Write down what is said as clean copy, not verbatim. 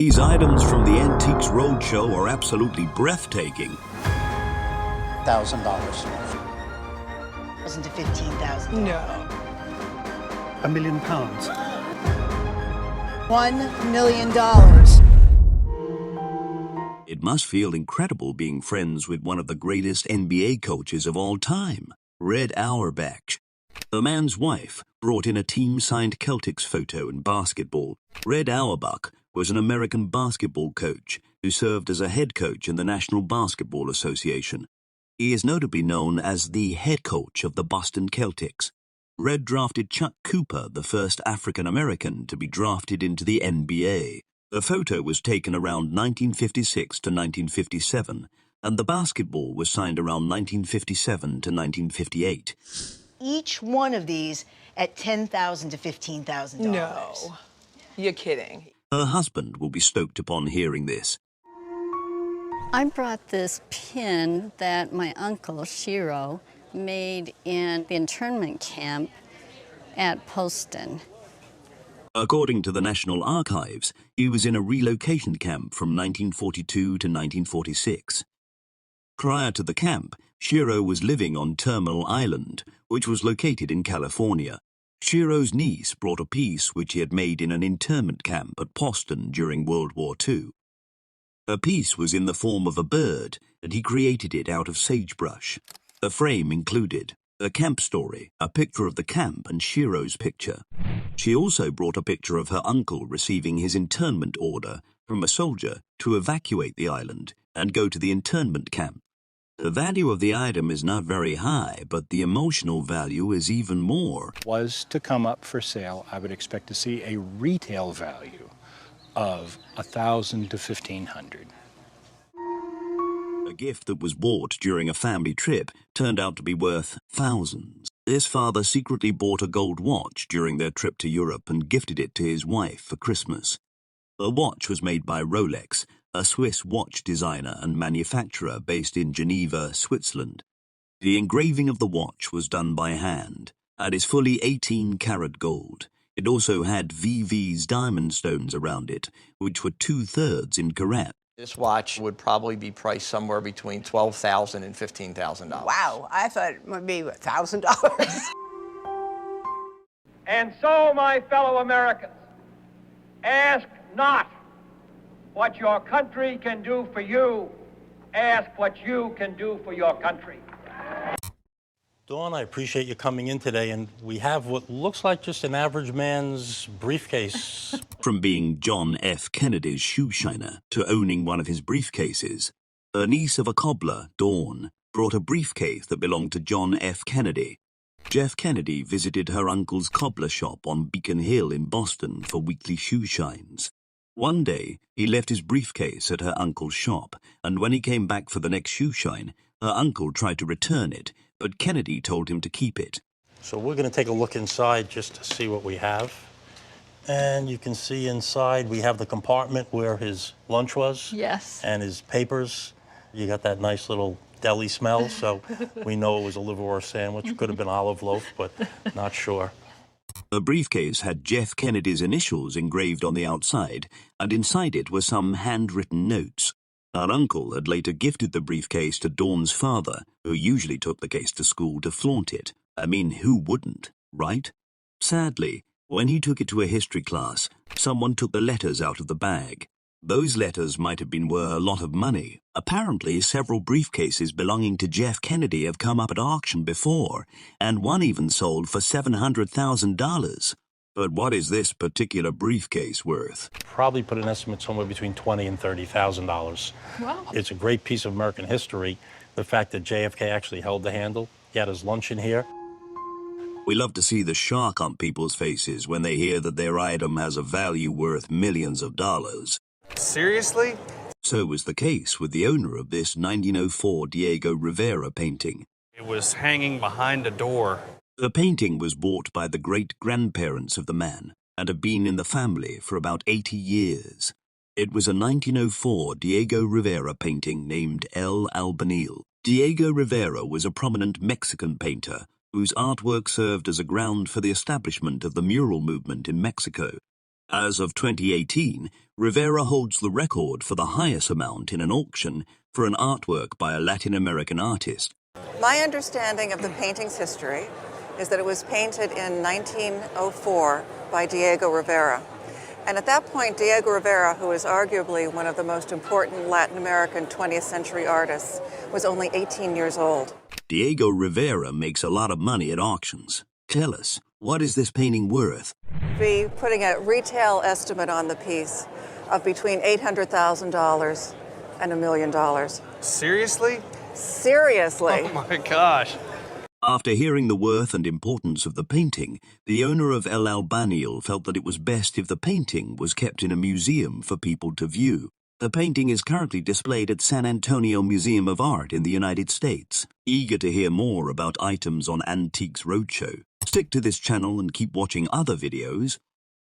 These items from the Antiques Roadshow are absolutely breathtaking. $1,000. Wasn't it 15,000? No. £1 million. $1 million. It must feel incredible being friends with one of the greatest NBA coaches of all time, Red Auerbach. The man's wife brought in a team-signed Celtics photo in basketball. Red Auerbach was an American basketball coach who served as a head coach in the National Basketball Association. He is notably known as the head coach of the Boston Celtics. Red drafted Chuck Cooper, the first African-American to be drafted into the NBA. The photo was taken around 1956 to 1957, and the basketball was signed around 1957 to 1958. Each one of these at $10,000 to $15,000. No. You're kidding. Her husband will be stoked upon hearing this. I brought this pin that my uncle, Shiro, made in the internment camp at Poston. According to the National Archives, he was in a relocation camp from 1942 to 1946. Prior to the camp, Shiro was living on Terminal Island, which was located in California. Shiro's niece brought a piece which he had made in an internment camp at Poston during World War II. The piece was in the form of a bird, and he created it out of sagebrush. The frame included a camp story, a picture of the camp, and Shiro's picture. She also brought a picture of her uncle receiving his internment order from a soldier to evacuate the island and go to the internment camp. The value of the item is not very high, but the emotional value is even more. Was to come up for sale, I would expect to see a retail value of $1,000 to $1,500. A gift that was bought during a family trip turned out to be worth thousands. His father secretly bought a gold watch during their trip to Europe and gifted it to his wife for Christmas. The watch was made by Rolex, a Swiss watch designer and manufacturer based in Geneva, Switzerland. The engraving of the watch was done by hand and is fully 18-karat gold. It also had VV's diamond stones around it, which were 2/3 in carat. This watch would probably be priced somewhere between $12,000 and $15,000. Wow, I thought it would be $1,000. And so, my fellow Americans, ask not what your country can do for you. Ask what you can do for your country. Dawn, I appreciate you coming in today, and we have what looks like just an average man's briefcase. From being John F. Kennedy's shoe shiner to owning one of his briefcases, a niece of a cobbler, Dawn, brought a briefcase that belonged to John F. Kennedy. Jeff Kennedy visited her uncle's cobbler shop on Beacon Hill in Boston for weekly shoe shines. One day, he left his briefcase at her uncle's shop, and when he came back for the next shoe shine, her uncle tried to return it, but Kennedy told him to keep it. So we're going to take a look inside just to see what we have. And you can see inside we have the compartment where his lunch was. Yes. And his papers. You got that nice little deli smell, so we know it was a liverwurst sandwich. Could have been olive loaf, but not sure. The briefcase had Jeff Kennedy's initials engraved on the outside, and inside it were some handwritten notes. Our uncle had later gifted the briefcase to Dawn's father, who usually took the case to school to flaunt it. I mean, who wouldn't, right? Sadly, when he took it to a history class, someone took the letters out of the bag. Those letters might have been worth a lot of money. Apparently, several briefcases belonging to Jeff Kennedy have come up at auction before, and one even sold for $700,000. But what is this particular briefcase worth? Probably put an estimate somewhere between $20,000 and $30,000. Wow. It's a great piece of American history. The fact that JFK actually held the handle. He had his lunch in here. We love to see the shock on people's faces when they hear that their item has a value worth millions of dollars. Seriously? So was the case with the owner of this 1904 Diego Rivera painting. It was hanging behind a door. The painting was bought by the great-grandparents of the man and had been in the family for about 80 years. It was a 1904 Diego Rivera painting named El Albanil. Diego Rivera was a prominent Mexican painter whose artwork served as a ground for the establishment of the mural movement in Mexico. As of 2018, Rivera holds the record for the highest amount in an auction for an artwork by a Latin American artist. My understanding of the painting's history is that it was painted in 1904 by Diego Rivera. And at that point, Diego Rivera, who is arguably one of the most important Latin American 20th century artists, was only 18 years old. Diego Rivera makes a lot of money at auctions. Tell us, what is this painting worth? Be putting a retail estimate on the piece of between $800,000 and $1 million. Seriously? Seriously? Oh my gosh. After hearing the worth and importance of the painting, the owner of El Albanil felt that it was best if the painting was kept in a museum for people to view. The painting is currently displayed at San Antonio Museum of Art in the United States. Eager to hear more about items on Antiques Roadshow? Stick to this channel and keep watching other videos